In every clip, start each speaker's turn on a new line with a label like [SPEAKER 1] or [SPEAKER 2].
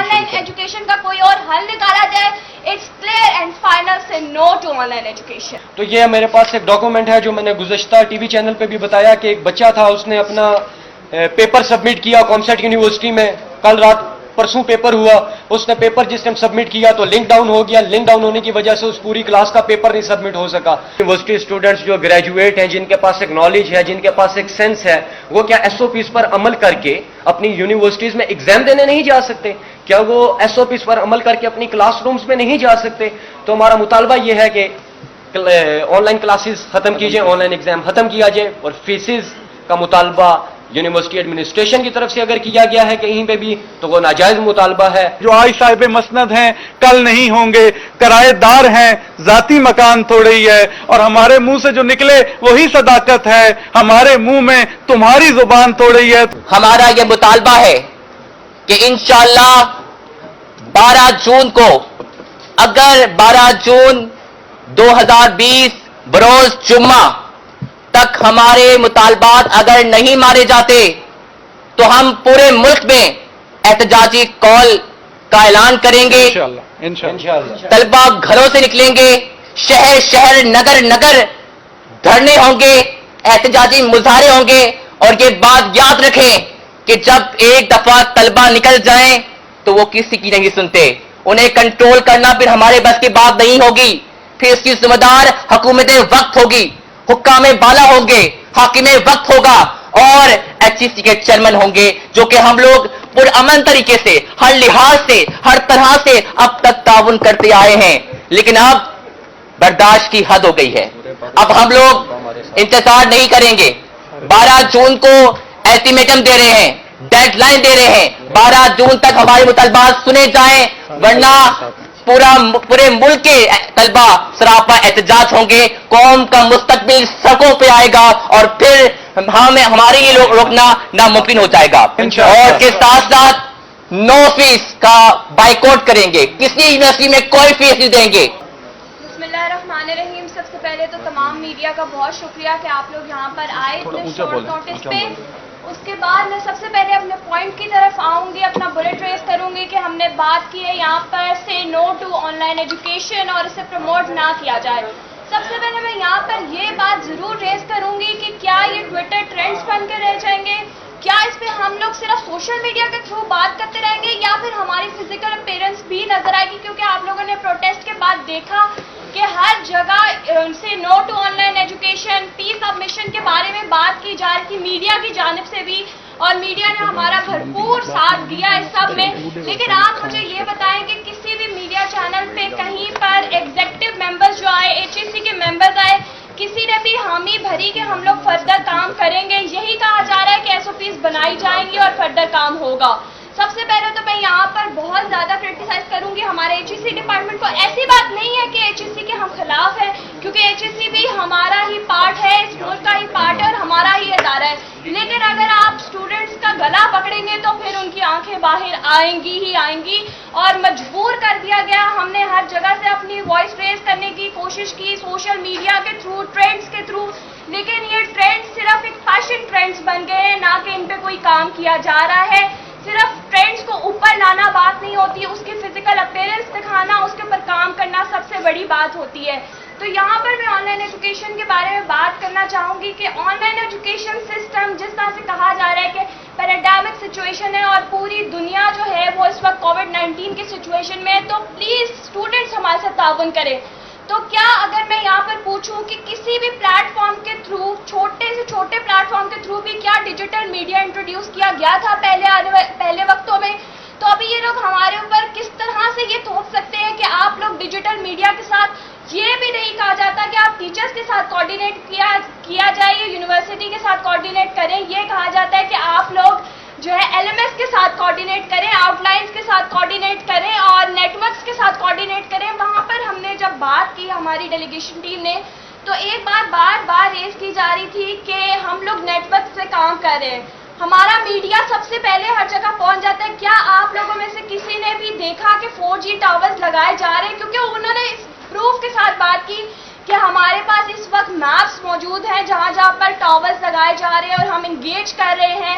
[SPEAKER 1] On line education کا کوئی اور حل نکالا جائے. اٹس کلیئر اینڈ فائنل سے no to online education.
[SPEAKER 2] تو یہ میرے پاس ایک ڈاکومنٹ ہے جو میں نے گزشتہ ٹی وی چینل پہ بھی بتایا کہ ایک بچہ تھا, اس نے اپنا پیپر سبمٹ کیا کامسیٹ یونیورسٹی میں, کل رات پرسوں پیپر ہوا, اس نے پیپر جس ٹائم سبمٹ کیا تو لنک ڈاؤن ہو گیا, لنک ڈاؤن ہونے کی وجہ سے اس پوری کلاس کا پیپر نہیں سبمٹ ہو سکا. یونیورسٹی اسٹوڈنٹس جو گریجویٹ ہیں, جن کے پاس ایک نالج ہے, جن کے پاس ایک سینس ہے, وہ کیا ایس او پیز پر عمل کر کے اپنی یونیورسٹیز میں ایگزام دینے نہیں جا سکتے؟ کیا وہ ایس او پیز پر عمل کر کے اپنی کلاس رومز میں نہیں جا سکتے؟ تو ہمارا مطالبہ یہ ہے کہ آن لائن کلاسز ختم کیجئے, آن لائن ایگزام ختم کیا جائے, اور فیسز کا مطالبہ یونیورسٹی ایڈمنسٹریشن کی طرف سے اگر کیا گیا ہے کہیں پہ بھی تو وہ ناجائز مطالبہ ہے.
[SPEAKER 3] جو آج صاحب مسند ہیں کل نہیں ہوں گے, کرایہ دار ہیں, ذاتی مکان تھوڑے ہی ہے, اور ہمارے منہ سے جو نکلے وہی صداقت ہے, ہمارے منہ میں تمہاری زبان تھوڑے ہی ہے.
[SPEAKER 4] ہمارا یہ مطالبہ ہے کہ انشاءاللہ 12 جون کو, اگر 12 جون 2020 بروز جمعہ تک ہمارے مطالبات اگر نہیں مارے جاتے تو ہم پورے ملک میں احتجاجی کال کا اعلان کریں گے.
[SPEAKER 3] انشاءاللہ
[SPEAKER 4] طلبہ گھروں سے نکلیں گے, شہر شہر نگر نگر دھرنے ہوں گے, احتجاجی مظاہرے ہوں گے. اور یہ بات یاد رکھیں کہ جب ایک دفعہ طلبہ نکل جائیں تو وہ کسی کی نہیں سنتے, انہیں کنٹرول کرنا پھر ہمارے بس کی بات نہیں ہوگی. پھر اس کی ذمہ دار حکومت وقت ہوگی, حکام بالا ہوں گے, حاکم وقت ہوگا, اور ایچ ای سی کے چیئرمین ہوں گے, جو کہ ہم لوگ پرامن طریقے سے, ہر لحاظ سے, ہر طرح سے اب تک تعاون کرتے آئے ہیں. لیکن اب برداشت کی حد ہو گئی ہے. اب ہم لوگ انتظار نہیں کریں گے. 12 جون کو الٹیمیٹم دے رہے ہیں, ڈیڈ لائن دے رہے ہیں, 12 جون تک ہمارے مطالبات سنے جائیں, ورنہ پورے ملک کے طلبہ سراپا احتجاج ہوں گے. قوم کا مستقبل سڑکوں پہ آئے گا اور پھر ہمارے لیے روکنا ناممکن ہو جائے گا. اور کے ساتھ ساتھ 9 فیس کا بائیکاٹ کریں گے, کسی یونیورسٹی میں کوئی فیس نہیں دیں گے.
[SPEAKER 1] بسم اللہ الرحمن الرحیم. سب سے پہلے تو تمام میڈیا کا بہت شکریہ کہ آپ لوگ یہاں پر آئے اتنے شارٹ نوٹس پہ. اس کے بعد میں سب سے پہلے اپنے پوائنٹ کی طرف آؤں گی, اپنا بلٹ ریز کروں گی کہ ہم نے بات کی ہے یہاں پر سے no to online education اور اسے پروموٹ نہ کیا جائے. سب سے پہلے میں یہاں پر یہ بات ضرور ریز کروں گی کہ کیا یہ ٹویٹر ٹرینڈز بن کے رہ جائیں گے, کیا اس پہ ہم لوگ صرف سوشل میڈیا کے تھرو بات کرتے رہیں گے, یا پھر ہماری فزیکل اپیرنس بھی نظر آئے گی. کیونکہ آپ لوگوں نے پروٹیسٹ کے بعد دیکھا کہ ہر جگہ سے no to online education, peace of mission کے بارے میں بات کی جا رہی تھی میڈیا کی جانب سے بھی, اور میڈیا نے ہمارا بھرپور ساتھ دیا اس سب میں. لیکن آپ مجھے یہ بتائیں کہ کسی بھی میڈیا چینل پہ کہیں پر ایگزیکٹو ممبرز جو آئے, ایچ ای سی کے ممبرز آئے, کسی نے بھی حامی بھری کہ ہم لوگ فردر کام کریں گے؟ یہی کہا جا رہا ہے کہ ایس او پیز بنائی جائیں گی اور فردر کام ہوگا. سب سے پہلے تو میں یہاں پر بہت زیادہ کرٹیسائز کروں گی ہمارے ایچ ای سی ڈپارٹمنٹ کو. ایسی بات نہیں ہے کہ ایچ ای سی کے ہم خلاف ہیں, کیونکہ ایچ ای سی بھی ہمارا ہی پارٹ ہے, اس ملک کا ہی پارٹ ہے اور ہمارا ہی ادارہ ہے. لیکن اگر آپ اسٹوڈنٹس کا گلا پکڑیں گے تو پھر ان کی آنکھیں باہر آئیں گی ہی آئیں گی, اور مجبور کر دیا گیا. ہم نے ہر جگہ سے اپنی وائس ریز کرنے کی کوشش کی, سوشل میڈیا کے تھرو, ٹرینڈز کے تھرو, لیکن یہ ٹرینڈ صرف ایک فیشن ٹرینڈز بن گئے ہیں, نہ کہ ان پہ کوئی کام کیا جا رہا ہے. صرف ٹرینڈز کو اوپر لانا بات نہیں ہوتی, اس کی فزیکل اپیرنس دکھانا, اس کے اوپر کام کرنا سب سے بڑی بات ہوتی ہے. تو یہاں پر میں آن لائن ایجوکیشن کے بارے میں بات کرنا چاہوں گی کہ آن لائن ایجوکیشن سسٹم جس طرح سے کہا جا رہا ہے کہ پیراڈائمک سچویشن ہے اور پوری دنیا جو ہے وہ اس وقت کووڈ-19 کی سچویشن میں ہے, تو پلیز اسٹوڈنٹس ہمارے ساتھ تعاون کریں. تو کیا اگر میں یہاں پر پوچھوں کہ کسی بھی پلیٹ فارم کے تھرو, چھوٹے سے چھوٹے پلیٹ فارم کے تھرو بھی کیا ڈیجیٹل میڈیا انٹروڈیوس کیا گیا تھا پہلے وقتوں میں, تو ابھی یہ لوگ ہمارے اوپر کس طرح سے یہ تھوپ سکتے ہیں کہ آپ لوگ ڈیجیٹل میڈیا کے ساتھ, یہ بھی نہیں کہا جاتا کہ آپ ٹیچرز کے ساتھ کوآرڈینیٹ کیا جائے, یونیورسٹی کے ساتھ کوآرڈینیٹ کریں. یہ کہا جاتا ہے کہ آپ لوگ جو ہے ایل ایم ایس کے ساتھ کوآرڈینیٹ کریں, آؤٹ لائنس کے ساتھ کوآرڈینیٹ کریں اور نیٹ ورکس کے ساتھ کوآرڈینیٹ کریں. وہاں پر ہم نے جب بات کی ہماری ڈیلیگیشن ٹیم نے, تو ایک بات بار بار ریز کی جا رہی تھی کہ ہم لوگ نیٹ ورک سے کام کر رہے ہیں, ہمارا میڈیا سب سے پہلے ہر جگہ پہنچ جاتا ہے. کیا آپ لوگوں میں سے کسی نے بھی دیکھا کہ 4G ٹاورز لگائے جا رہے ہیں؟ کیونکہ انہوں نے اس پروف کے ساتھ بات کی کہ ہمارے پاس اس وقت میپس موجود ہیں جہاں جہاں پر ٹاورز لگائے جا رہے ہیں اور ہم انگیج کر رہے ہیں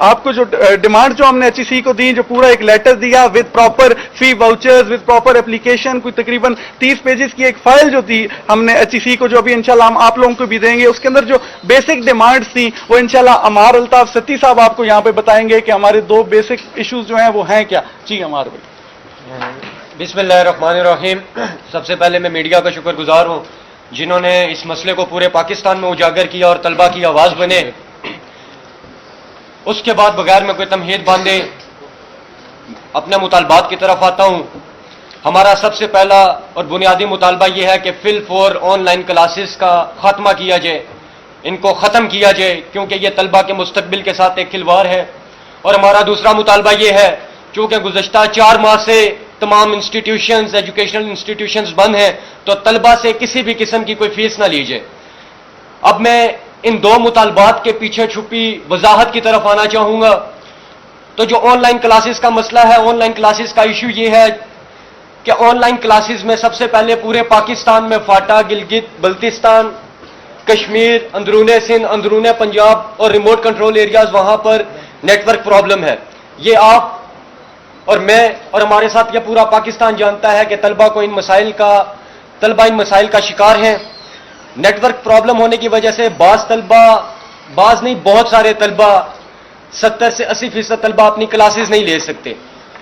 [SPEAKER 3] آپ کو جو ڈیمانڈ جو ہم نے HEC کو دی, جو پورا ایک لیٹر دیا ود پراپر فی واؤچرز ود پراپر اپلیکیشن, کوئی تقریباً 30 پیجز کی ایک فائل جو تھی ہم نے HEC کو, جو ابھی انشاءاللہ ہم آپ لوگوں کو بھی دیں گے, اس کے اندر جو بیسک ڈیمانڈز تھیں وہ انشاءاللہ عمار الطاف ستی صاحب آپ کو یہاں پہ بتائیں گے کہ ہمارے 2 بیسک ایشوز جو ہیں وہ ہیں کیا. جی عمار بھائی.
[SPEAKER 2] بسم اللہ الرحمن الرحیم. سب سے پہلے میں میڈیا کا شکر گزار ہوں جنہوں نے اس مسئلے کو پورے پاکستان میں اجاگر کیا اور طلبہ کی آواز بنے. اس کے بعد بغیر میں کوئی تمہید باندھے اپنے مطالبات کی طرف آتا ہوں. ہمارا سب سے پہلا اور بنیادی مطالبہ یہ ہے کہ فل فور آن لائن کلاسز کا خاتمہ کیا جائے, ان کو ختم کیا جائے, کیونکہ یہ طلبہ کے مستقبل کے ساتھ ایک کھلواڑ ہے. اور ہمارا دوسرا مطالبہ یہ ہے, چونکہ گزشتہ 4 ماہ سے تمام انسٹیٹیوشنز, ایجوکیشنل انسٹیٹیوشنز بند ہیں, تو طلبہ سے کسی بھی قسم کی کوئی فیس نہ لیجیے. اب میں ان 2 مطالبات کے پیچھے چھپی وضاحت کی طرف آنا چاہوں گا. تو جو آن لائن کلاسز کا مسئلہ ہے, آن لائن کلاسز کا ایشو یہ ہے کہ آن لائن کلاسز میں سب سے پہلے پورے پاکستان میں فاٹا, گلگت بلتستان, کشمیر, اندرون سندھ, اندرون پنجاب اور ریموٹ کنٹرول ایریاز, وہاں پر نیٹ ورک پرابلم ہے. یہ آپ اور میں اور ہمارے ساتھ یہ پورا پاکستان جانتا ہے کہ طلبہ ان مسائل کا شکار ہیں. نیٹ ورک پرابلم ہونے کی وجہ سے بعض نہیں بہت سارے طلبہ 70 سے 80% طلبہ اپنی کلاسز نہیں لے سکتے.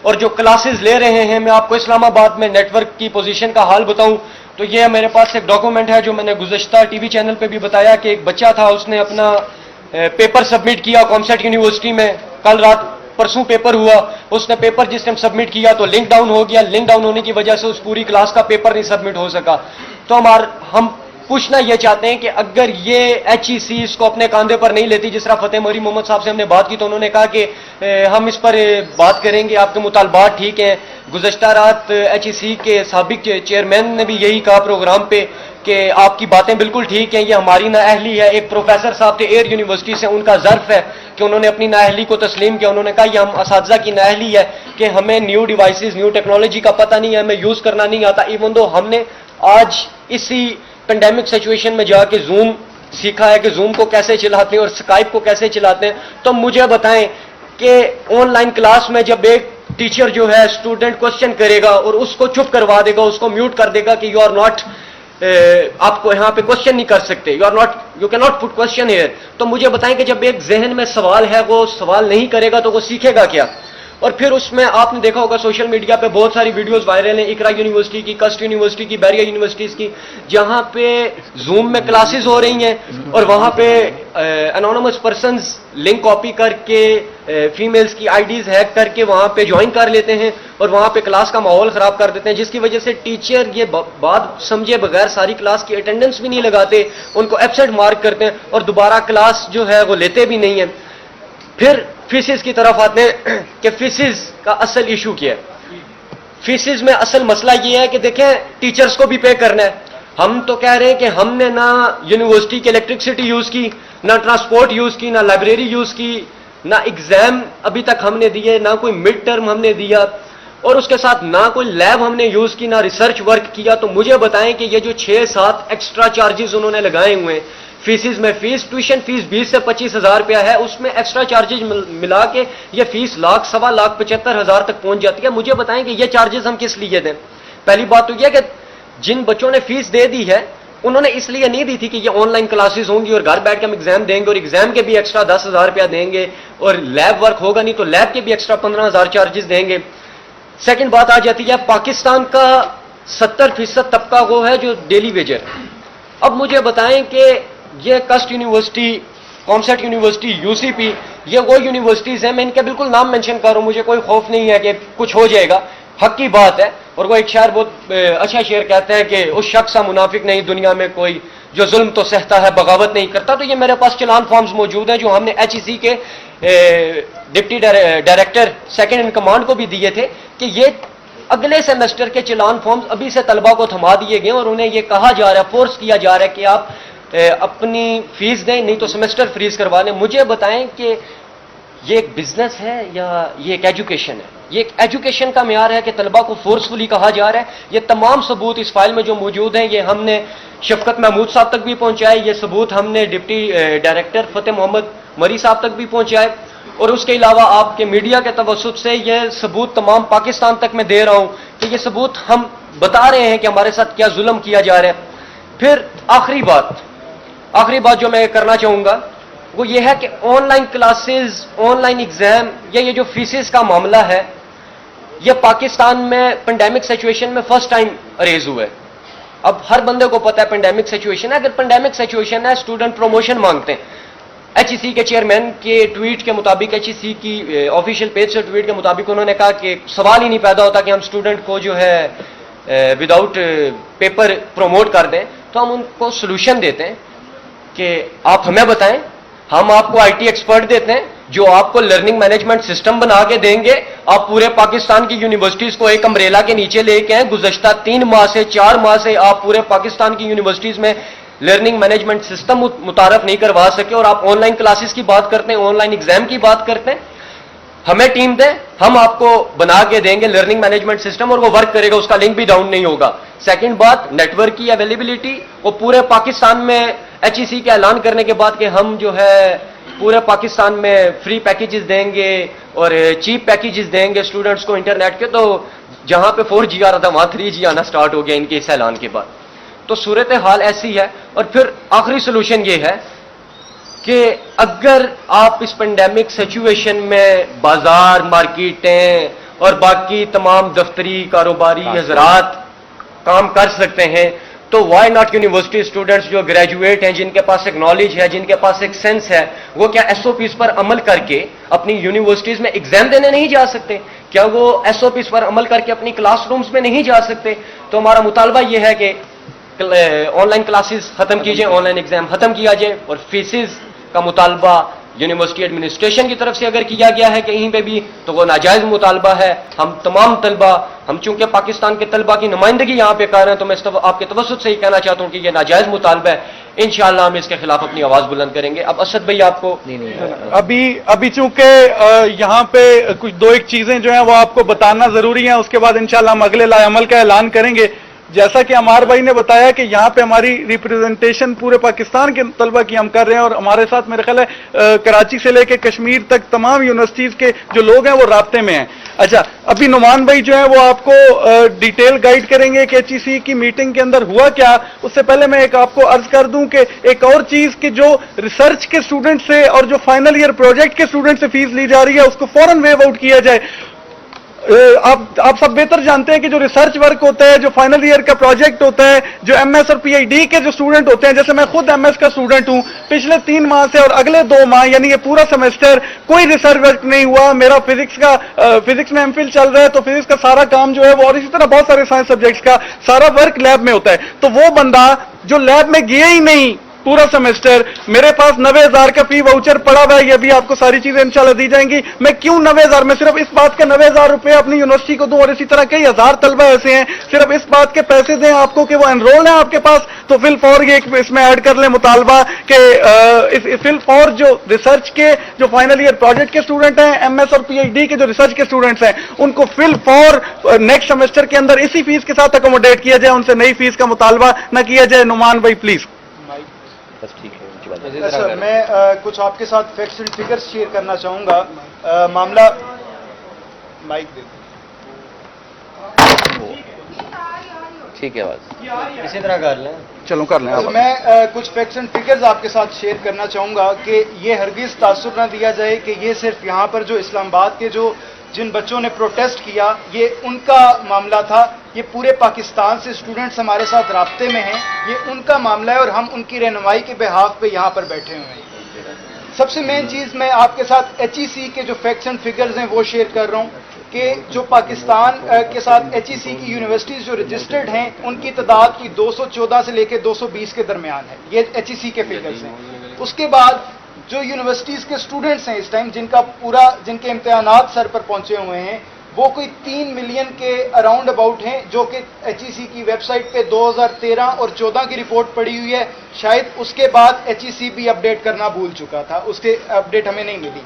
[SPEAKER 2] اور جو کلاسز لے رہے ہیں, میں آپ کو اسلام آباد میں نیٹ ورک کی پوزیشن کا حال بتاؤں تو یہ میرے پاس ایک ڈاکومنٹ ہے جو میں نے گزشتہ ٹی وی چینل پہ بھی بتایا کہ ایک بچہ تھا, اس نے اپنا پیپر سبمٹ کیا کامسیٹ یونیورسٹی میں. کل رات پرسوں پیپر ہوا, اس نے پیپر جس ٹائم سبمٹ کیا تو لنک ڈاؤن ہو گیا. لنک ڈاؤن ہونے کی وجہ سے اس پوری کلاس کا پیپر نہیں سبمٹ ہو سکا. تو ہم پوچھنا یہ چاہتے ہیں کہ اگر یہ HEC اس کو اپنے کاندھے پر نہیں لیتی, جس طرح فتح موری محمد صاحب سے ہم نے بات کی تو انہوں نے کہا کہ ہم اس پر بات کریں گے, آپ کے مطالبات ٹھیک ہیں. گزشتہ رات HEC کے سابق چیئرمین نے بھی یہی کہا پروگرام پہ کہ آپ کی باتیں بالکل ٹھیک ہیں, یہ ہماری نااہلی ہے. ایک پروفیسر صاحب تھے ایئر یونیورسٹی سے, ان کا ظرف ہے کہ انہوں نے اپنی نااہلی کو تسلیم کیا. انہوں نے کہا یہ ہم اساتذہ کی نااہلی ہے کہ ہمیں نیو ڈیوائسز, نیو ٹیکنالوجی کا پتہ نہیں ہے, ہمیں یوز کرنا نہیں آتا. ایون دو ہم نے آج اسی پینڈیمک سچویشن میں جا کے زوم سیکھا ہے کہ زوم کو کیسے چلاتے ہیں اور اسکائپ کو کیسے چلاتے ہیں. تو مجھے بتائیں کہ آن لائن کلاس میں جب ایک ٹیچر جو ہے اسٹوڈنٹ کوشچن کرے گا اور اس کو چپ کروا دے گا, اس کو میوٹ کر دے گا کہ یو آر ناٹ, آپ کو یہاں پہ کوشچن نہیں کر سکتے, you can not put question here. تو مجھے بتائیں کہ جب ایک ذہن میں سوال ہے وہ سوال نہیں کرے گا تو وہ سیکھے گا کیا؟ اور پھر اس میں آپ نے دیکھا ہوگا سوشل میڈیا پہ بہت ساری ویڈیوز وائرل ہیں, اقرا یونیورسٹی کی, کسٹ یونیورسٹی کی, بیریا یونیورسٹیز کی, جہاں پہ زوم میں کلاسز ہو رہی ہیں اور وہاں پہ انونیمس پرسنز لنک کاپی کر کے فیمیلز کی IDs ہیک کر کے وہاں پہ جوائن کر لیتے ہیں اور وہاں پہ کلاس کا ماحول خراب کر دیتے ہیں, جس کی وجہ سے ٹیچر یہ بات سمجھے بغیر ساری کلاس کی اٹینڈنس بھی نہیں لگاتے, ان کو ایبسینٹ مارک کرتے ہیں اور دوبارہ کلاس جو ہے وہ لیتے بھی نہیں ہیں. پھر فیسز کی طرف آتے ہیں کہ فیسز کا اصل ایشو کیا ہے. فیسز میں اصل مسئلہ یہ ہے کہ دیکھیں ٹیچرز کو بھی پے کرنا ہے. ہم تو کہہ رہے ہیں کہ ہم نے نہ یونیورسٹی کی الیکٹرسٹی یوز کی, نہ ٹرانسپورٹ یوز کی, نہ لائبریری یوز کی, نہ ایگزام ابھی تک ہم نے دیے, نہ کوئی مڈ ٹرم ہم نے دیا, اور اس کے ساتھ نہ کوئی لیب ہم نے یوز کی, نہ ریسرچ ورک کیا. تو مجھے بتائیں کہ یہ جو 6-7 ایکسٹرا چارجز انہوں نے لگائے ہوئے ہیں فیسز میں, ٹیوشن فیس 20 سے 25,000 روپیہ ہے, اس میں ایکسٹرا چارجز ملا کے یہ فیس 1,75,000 تک پہنچ جاتی ہے. مجھے بتائیں کہ یہ چارجز ہم کس لیے دیں؟ پہلی بات تو یہ کہ جن بچوں نے فیس دے دی ہے انہوں نے اس لیے نہیں دی تھی کہ یہ آن لائن کلاسز ہوں گی اور گھر بیٹھ کے ہم ایگزام دیں گے اور ایگزام کے بھی ایکسٹرا 10,000 روپیہ دیں گے, اور لیب ورک ہوگا نہیں تو لیب کے بھی ایکسٹرا 15,000 چارجز دیں گے. سیکنڈ بات آ جاتی ہے پاکستان کا 70% طبقہ وہ ہے جو ڈیلی ویجر. اب مجھے بتائیں کہ یہ کسٹ یونیورسٹی, کامسیٹ یونیورسٹی, UCP, یہ وہ یونیورسٹیز ہیں, میں ان کا بالکل نام مینشن کر رہا ہوں, مجھے کوئی خوف نہیں ہے کہ کچھ ہو جائے گا, حق کی بات ہے. اور وہ ایک شاعر بہت اچھا شعر کہتے ہیں کہ اس شخص کا منافق نہیں دنیا میں کوئی جو ظلم تو سہتا ہے بغاوت نہیں کرتا. تو یہ میرے پاس چلان فارمز موجود ہیں جو ہم نے HEC کے deputy director second in command کو بھی دیے تھے کہ یہ اگلے سیمسٹر کے چلان فارمز ابھی سے طلبہ کو تھما دیے گئے اور انہیں یہ کہا جا رہا ہے, فورس کیا جا رہا ہے کہ آپ اپنی فیس دیں, نہیں تو سیمسٹر فریز کروا لیں. مجھے بتائیں کہ یہ ایک بزنس ہے یا یہ ایک ایجوکیشن ہے؟ یہ ایک ایجوکیشن کا معیار ہے کہ طلبہ کو فورسفلی کہا جا رہا ہے. یہ تمام ثبوت اس فائل میں جو موجود ہیں یہ ہم نے شفقت محمود صاحب تک بھی پہنچائے, یہ ثبوت ہم نے ڈپٹی ڈائریکٹر فتح محمد مری صاحب تک بھی پہنچائے. اور اس کے علاوہ آپ کے میڈیا کے توسط سے یہ ثبوت تمام پاکستان تک میں دے رہا ہوں کہ یہ ثبوت ہم بتا رہے ہیں کہ ہمارے ساتھ کیا ظلم کیا جا رہا ہے۔ پھر آخری بات جو میں کرنا چاہوں گا وہ یہ ہے کہ on line classes, on line exam, یہ جو فیسز کا معاملہ ہے، یہ پاکستان میں پینڈیمک سچویشن میں فرسٹ ٹائم ریز ہوا ہے۔ اب ہر بندے کو پتا ہے پینڈیمک سچویشن ہے، اگر پینڈیمک سچویشن ہے اسٹوڈنٹ پروموشن مانگتے ہیں۔ ایچ ای سی کے چیئرمین کے ٹویٹ کے مطابق، ایچ ای سی کی آفیشیل پیج سے ٹویٹ کے مطابق انہوں نے کہا کہ سوال ہی نہیں پیدا ہوتا کہ ہم اسٹوڈنٹ کو جو ہے وداؤٹ پیپر پروموٹ کر دیں، تو ہم ان کو سولوشن دیتے ہیں کہ آپ ہمیں بتائیں، ہم آپ کو آئی ٹی ایکسپرٹ دیتے ہیں جو آپ کو لرننگ مینجمنٹ سسٹم بنا کے دیں گے۔ آپ پورے پاکستان کی یونیورسٹیز کو ایک امبریلا کے نیچے لے کے ہیں۔ گزشتہ 3 ماہ سے 4 ماہ سے آپ پورے پاکستان کی یونیورسٹیز میں لرننگ مینجمنٹ سسٹم متعارف نہیں کروا سکے، اور آپ آن لائن کلاسز کی بات کرتے ہیں، آن لائن ایگزام کی بات کرتے ہیں۔ ہمیں ٹیم دیں، ہم آپ کو بنا کے دیں گے لرننگ مینجمنٹ سسٹم، اور وہ ورک کرے گا، اس کا لنک بھی ڈاؤن نہیں ہوگا۔ سیکنڈ بات، نیٹ ورک کی اویلیبلٹی، وہ پورے پاکستان میں ایچ ای سی کے اعلان کرنے کے بعد کہ ہم جو ہے پورے پاکستان میں فری پیکیجز دیں گے اور چیپ پیکیجز دیں گے اسٹوڈنٹس کو انٹرنیٹ کے، تو جہاں پہ 4G آ رہا تھا وہاں 3G آنا سٹارٹ ہو گیا ان کے اس اعلان کے بعد۔ تو صورتحال ایسی ہے۔ اور پھر آخری سولوشن یہ ہے کہ اگر آپ اس پینڈیمک سچویشن میں بازار، مارکیٹیں اور باقی تمام دفتری کاروباری حضرات کام کر سکتے ہیں، تو وائی ناٹ یونیورسٹی اسٹوڈنٹس جو گریجویٹ ہیں، جن کے پاس ایک نالج ہے، جن کے پاس ایک سینس ہے، وہ کیا ایس او پیز پر عمل کر کے اپنی یونیورسٹیز میں ایگزام دینے نہیں جا سکتے؟ کیا وہ ایس او پیز پر عمل کر کے اپنی کلاس رومز میں نہیں جا سکتے؟ تو ہمارا مطالبہ یہ ہے کہ آن لائن کلاسز ختم کیجئے، آن لائن ایگزام ختم کیا جائے، اور فیسز کا مطالبہ یونیورسٹی ایڈمنسٹریشن کی طرف سے اگر کیا گیا ہے کہیں پہ بھی تو وہ ناجائز مطالبہ ہے۔ ہم تمام طلبہ، ہم چونکہ پاکستان کے طلبہ کی نمائندگی یہاں پہ کر رہے ہیں، تو میں آپ کے توسط سے ہی کہنا چاہتا ہوں کہ یہ ناجائز مطالبہ ہے۔ انشاءاللہ ہم اس کے خلاف اپنی آواز بلند کریں گے۔ اب اسد بھائی آپ کو
[SPEAKER 3] ابھی چونکہ یہاں پہ کچھ 2-1 چیزیں جو ہیں وہ آپ کو بتانا ضروری ہیں، اس کے بعد انشاءاللہ ہم اگلے لائحہ عمل کا اعلان کریں گے۔ جیسا کہ عمار بھائی نے بتایا کہ یہاں پہ ہماری ریپریزنٹیشن پورے پاکستان کے طلبہ کی ہم کر رہے ہیں، اور ہمارے ساتھ میرے خیال ہے کراچی سے لے کے کشمیر تک تمام یونیورسٹیز کے جو لوگ ہیں وہ رابطے میں ہیں۔ اچھا، ابھی نعمان بھائی جو ہیں وہ آپ کو ڈیٹیل گائیڈ کریں گے کہ ایچ ای سی کی میٹنگ کے اندر ہوا کیا۔ اس سے پہلے میں آپ کو عرض کر دوں کہ ایک اور چیز کہ جو ریسرچ کے اسٹوڈنٹ سے اور جو فائنل ایئر پروجیکٹ کے اسٹوڈنٹ سے فیس لی جا رہی ہے اس کو فوراً ویو آؤٹ کیا جائے۔ آپ سب بہتر جانتے ہیں کہ جو ریسرچ ورک ہوتا ہے، جو فائنل ایئر کا پروجیکٹ ہوتا ہے، جو ایم ایس اور پی ایچ ڈی کے جو اسٹوڈنٹ ہوتے ہیں، جیسے میں خود ایم ایس کا اسٹوڈنٹ ہوں، پچھلے 3 ماہ سے اور اگلے 2 ماہ یعنی یہ پورا سیمسٹر کوئی ریسرچ ورک نہیں ہوا۔ میرا فزکس میں ایم فل چل رہا ہے، تو فزکس کا سارا کام جو ہے وہ، اور اسی طرح بہت سارے سائنس سبجیکٹس کا سارا ورک لیب میں ہوتا ہے۔ تو وہ بندہ جو لیب میں گیا ہی نہیں پورا سیمسٹر، میرے پاس 90,000 کا فی واؤچر پڑا ہوا ہے، یہ بھی آپ کو ساری چیزیں انشاءاللہ دی جائیں گی۔ میں کیوں 90,000، میں صرف اس بات کا 90,000 روپے اپنی یونیورسٹی کو دوں، اور اسی طرح کئی ہزار طلبہ ایسے ہیں صرف اس بات کے پیسے دیں آپ کو کہ وہ انرول ہیں آپ کے پاس، تو فی الفور یہ اس میں ایڈ کر لیں مطالبہ کہ فی الفور جو ریسرچ کے جو فائنل ایئر پروجیکٹ کے اسٹوڈنٹ ہیں، ایم ایس اور پی ایچ ڈی کے جو ریسرچ کے اسٹوڈنٹس ہیں، ان کو فی الفور نیکسٹ سیمسٹر کے اندر اسی فیس کے ساتھ اکوموڈیٹ کیا جائے، ان سے نئی فیس کا مطالبہ نہ کیا جائے۔ نعمان بھائی پلیز۔
[SPEAKER 5] سر، میں کچھ آپ کے ساتھ فیکٹس اینڈ فگرز شیئر کرنا چاہوں گا۔ معاملہ مائک دے
[SPEAKER 4] ٹھیک ہے، بس
[SPEAKER 2] اسی طرح کر لیں،
[SPEAKER 3] چلو کر لیں۔
[SPEAKER 5] میں کچھ فیکٹس اینڈ فگرز آپ کے ساتھ شیئر کرنا چاہوں گا کہ یہ ہرگز تاثر نہ دیا جائے کہ یہ صرف یہاں پر جو اسلام آباد کے جن بچوں نے پروٹیسٹ کیا یہ ان کا معاملہ تھا۔ یہ پورے پاکستان سے اسٹوڈنٹس ہمارے ساتھ رابطے میں ہیں، یہ ان کا معاملہ ہے، اور ہم ان کی رہنمائی کے بحاف پہ یہاں پر بیٹھے ہوئے ہیں۔ سب سے مین چیز میں آپ کے ساتھ ایچ ای سی کے جو فیکٹس اینڈ فگرز ہیں وہ شیئر کر رہا ہوں کہ جو پاکستان کے ساتھ ایچ ای سی کی یونیورسٹیز جو رجسٹرڈ ہیں ان کی تعداد کی 214 سے لے کے 220 کے درمیان ہے، یہ ایچ ای سی کے فگرز ہیں۔ اس کے بعد جو یونیورسٹیز کے اسٹوڈنٹس ہیں اس ٹائم جن کے امتحانات سر پر پہنچے ہوئے ہیں، وہ کوئی 3 ملین کے اراؤنڈ اباؤٹ ہیں، جو کہ ایچ ای سی کی ویب سائٹ پہ 2013 اور 14 کی رپورٹ پڑی ہوئی ہے۔ شاید اس کے بعد ایچ ای سی بھی اپڈیٹ کرنا بھول چکا تھا، اس کے اپڈیٹ ہمیں نہیں ملی۔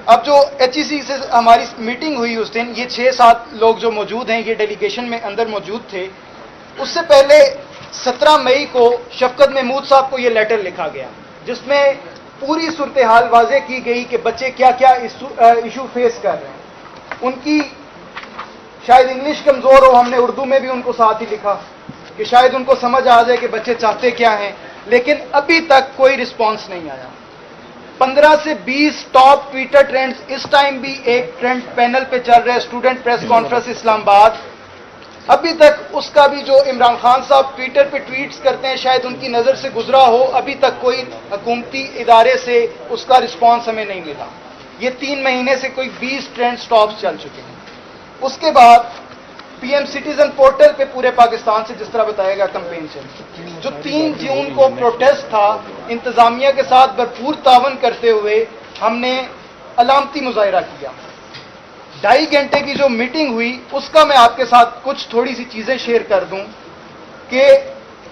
[SPEAKER 5] اب جو ایچ ای سی سے ہماری میٹنگ ہوئی اس دن، یہ 6-7 لوگ جو موجود ہیں یہ ڈیلیگیشن میں اندر موجود تھے۔ اس سے پہلے 17 مئی کو شفقت محمود صاحب کو یہ لیٹر لکھا گیا جس میں پوری صورتحال واضح کی گئی کہ بچے کیا کیا ایشو فیس کر رہے ہیں. ان کی شاید انگلش کمزور ہو, ہم نے اردو میں بھی ان کو ساتھ ہی لکھا کہ شاید ان کو سمجھ آ جائے کہ بچے چاہتے کیا ہیں, لیکن ابھی تک کوئی رسپانس نہیں آیا. 15 سے 20 ٹاپ ٹویٹر ٹرینڈز اس ٹائم بھی ایک ٹرینڈ پینل پہ چل رہا ہے, اسٹوڈنٹ پریس کانفرنس اسلام آباد. ابھی تک اس کا بھی جو عمران خان صاحب ٹویٹر پہ ٹویٹس کرتے ہیں شاید ان کی نظر سے گزرا ہو, ابھی تک کوئی حکومتی ادارے سے اس کا رسپانس ہمیں نہیں ملا. یہ 3 مہینے سے کوئی 20 ٹرینڈ سٹاپس چل چکے ہیں. اس کے بعد پی ایم سٹیزن پورٹل پہ پورے پاکستان سے جس طرح بتایا گیا کمپین چل, جو 3 جون کو پروٹیسٹ تھا, انتظامیہ کے ساتھ بھرپور تعاون کرتے ہوئے ہم نے علامتی مظاہرہ کیا. 2.5 گھنٹے کی جو میٹنگ ہوئی اس کا میں آپ کے ساتھ کچھ تھوڑی سی چیزیں شیئر کر دوں کہ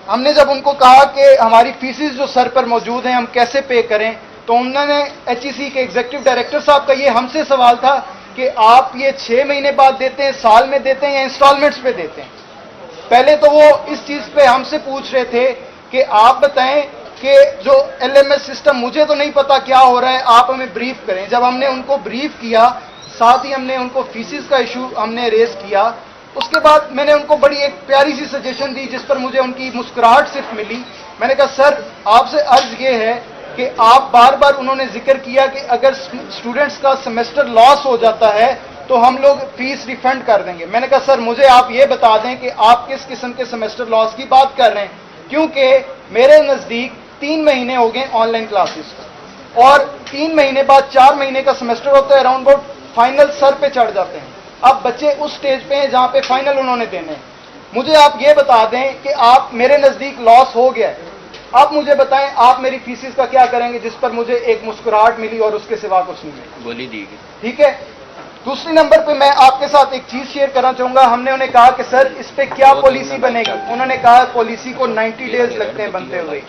[SPEAKER 5] ہم نے جب ان کو کہا کہ ہماری فیسز جو سر پر موجود ہیں ہم کیسے پے کریں, تو انہوں نے ایچ ای سی کے ایگزیکٹو ڈائریکٹر صاحب کا یہ ہم سے سوال تھا کہ آپ یہ 6 مہینے بعد دیتے ہیں, سال میں دیتے ہیں یا انسٹالمنٹس پہ دیتے ہیں. پہلے تو وہ اس چیز پہ ہم سے پوچھ رہے تھے کہ آپ بتائیں کہ جو ایل ایم ایس سسٹم, مجھے تو نہیں پتا کیا ہو رہا ہے, آپ ہمیں بریف کریں. جب ہم نے ان کو بریف کیا, ساتھ ہی ہم نے ان کو فیسز کا ایشو ہم نے ریز کیا. اس کے بعد میں نے ان کو بڑی ایک پیاری سی سجیشن دی جس پر مجھے ان کی مسکراہٹ صرف ملی. میں نے کہا سر آپ سے عرض یہ ہے کہ آپ بار بار, انہوں نے ذکر کیا کہ اگر اسٹوڈنٹس کا سیمسٹر لاس ہو جاتا ہے تو ہم لوگ فیس ریفنڈ کر دیں گے. میں نے کہا سر مجھے آپ یہ بتا دیں کہ آپ کس قسم کے سیمسٹر لاس کی بات کر رہے ہیں, کیونکہ میرے نزدیک 3 مہینے ہو گئے آن لائن کلاسز کو, اور 3 مہینے بعد 4 مہینے کا سیمسٹر ہوتا ہے, اراؤنڈ اباؤٹ فائنل سر پہ چڑھ جاتے ہیں. اب بچے اس سٹیج پہ ہیں جہاں پہ فائنل انہوں نے دینے ہیں. مجھے آپ یہ بتا دیں کہ آپ, میرے نزدیک لاس ہو گیا ہے, آپ مجھے بتائیں آپ میری فیسز کا کیا کریں گے, جس پر مجھے ایک مسکراہٹ ملی اور اس کے سوا کچھ نہیں ملا.
[SPEAKER 2] گولی دی گئی.
[SPEAKER 5] ٹھیک ہے. دوسری نمبر پہ میں آپ کے ساتھ ایک چیز شیئر کرنا چاہوں گا. ہم نے انہیں کہا کہ سر اس پہ کیا پالیسی بنے گی. انہوں نے کہا پالیسی کو 90 ڈیز لگتے ہیں بنتے ہوئے.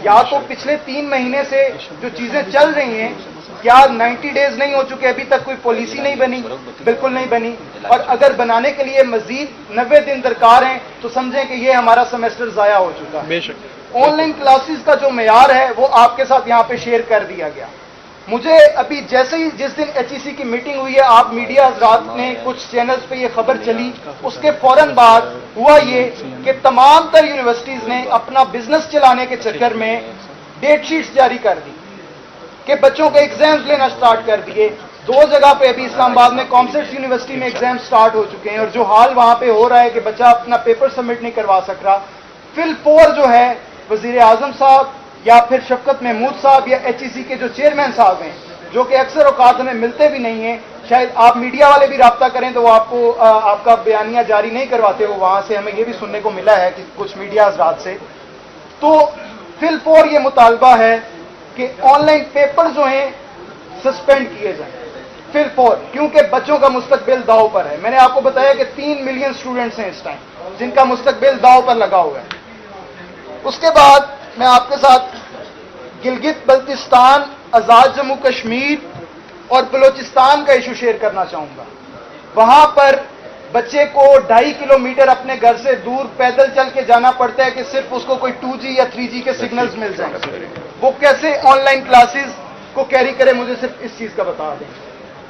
[SPEAKER 5] یا تو پچھلے 3 مہینے سے جو چیزیں چل رہی ہیں, کیا 90 ڈیز نہیں ہو چکے, ابھی تک کوئی پالیسی نہیں بنی؟ بالکل نہیں بنی. اور اگر بنانے کے لیے مزید 90 دن درکار ہیں تو سمجھیں کہ یہ ہمارا سیمسٹر ضائع ہو چکا ہے. آن لائن کلاسز کا جو معیار ہے وہ آپ کے ساتھ یہاں پہ شیئر کر دیا گیا. مجھے ابھی جیسے ہی جس دن ایچ ای سی کی میٹنگ ہوئی ہے, آپ میڈیا حضرات نے کچھ چینلز پہ یہ خبر چلی, اس کے فوراً بعد ہوا یہ کہ تمام تر یونیورسٹیز نے اپنا بزنس چلانے کے چکر میں ڈیٹ شیٹس جاری کر دی کہ بچوں کے ایگزامز لینا سٹارٹ کر دیے. 2 جگہ پہ ابھی اسلام آباد میں کامسٹس یونیورسٹی میں ایگزام سٹارٹ ہو چکے ہیں, اور جو حال وہاں پہ ہو رہا ہے کہ بچہ اپنا پیپر سبمٹ نہیں کروا سک رہا. فل 4 جو ہے وزیر اعظم صاحب یا پھر شفقت محمود صاحب یا ایچ ای سی کے جو چیئرمین صاحب ہیں, جو کہ اکثر اوقات ہمیں ملتے بھی نہیں ہیں, شاید آپ میڈیا والے بھی رابطہ کریں تو وہ آپ کو آپ کا بیانیہ جاری نہیں کرواتے, وہ وہاں سے ہمیں یہ بھی سننے کو ملا ہے کہ کچھ میڈیا حضرات سے. تو فل 4 یہ مطالبہ ہے کہ آن لائن پیپر جو ہیں سسپینڈ کیے جائیں. فل 4 کیونکہ بچوں کا مستقبل داؤ پر ہے. میں نے آپ کو بتایا کہ 3 ملین اسٹوڈنٹس ہیں اس ٹائم جن کا مستقبل داؤ پر لگا ہوا ہے. اس کے بعد میں آپ کے ساتھ گلگت بلتستان, آزاد جموں کشمیر اور بلوچستان کا ایشو شیئر کرنا چاہوں گا. وہاں پر بچے کو 2.5 کلومیٹر اپنے گھر سے دور پیدل چل کے جانا پڑتا ہے کہ صرف اس کو کوئی 2G یا 3G کے سگنلز مل جائیں. وہ کیسے آن لائن کلاسز کو کیری کرے, مجھے صرف اس چیز کا بتا دیں.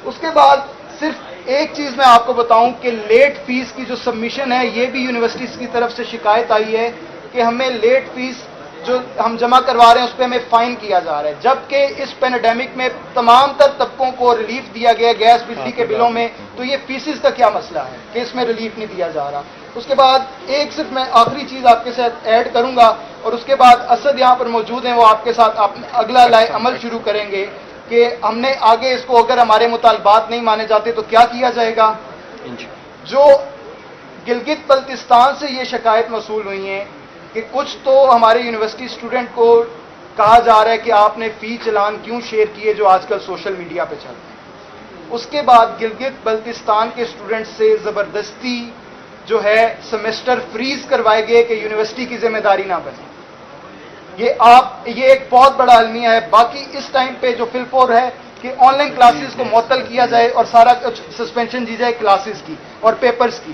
[SPEAKER 5] اس کے بعد صرف ایک چیز میں آپ کو بتاؤں کہ لیٹ فیس کی جو سبمیشن ہے, یہ بھی یونیورسٹیز کی طرف سے شکایت آئی ہے کہ ہمیں لیٹ فیس جو ہم جمع کروا رہے ہیں اس پہ ہمیں فائن کیا جا رہا ہے, جبکہ اس پینڈیمک میں تمام تر طبقوں کو ریلیف دیا گیا گیس بجلی کے بلوں میں, تو یہ فیسز کا کیا مسئلہ ہے کہ اس میں ریلیف نہیں دیا جا رہا. اس کے بعد ایک صرف میں آخری چیز آپ کے ساتھ ایڈ کروں گا, اور اس کے بعد اسد یہاں پر موجود ہیں, وہ آپ کے ساتھ اگلا لائے عمل شروع کریں گے کہ ہم نے آگے اس کو, اگر ہمارے مطالبات نہیں مانے جاتے تو کیا کیا جائے گا. جو گلگت بلتستان سے یہ شکایت موصول ہوئی ہیں کہ کچھ تو ہمارے یونیورسٹی اسٹوڈنٹ کو کہا جا رہا ہے کہ آپ نے فی چلان کیوں شیئر کیے جو آج کل سوشل میڈیا پہ چل رہے ہیں. اس کے بعد گلگت بلتستان کے اسٹوڈنٹ سے زبردستی جو ہے سیمسٹر فریز کروائے گئے کہ یونیورسٹی کی ذمہ داری نہ بنے. یہ ایک بہت بڑا المیہ ہے. باقی اس ٹائم پہ جو فل 4 ہے کہ آن لائن کلاسز کو معطل کیا جائے اور سارا کچھ سسپینشن دی جائے کلاسز کی اور پیپرز کی.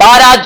[SPEAKER 4] 12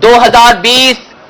[SPEAKER 4] 2020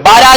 [SPEAKER 4] 12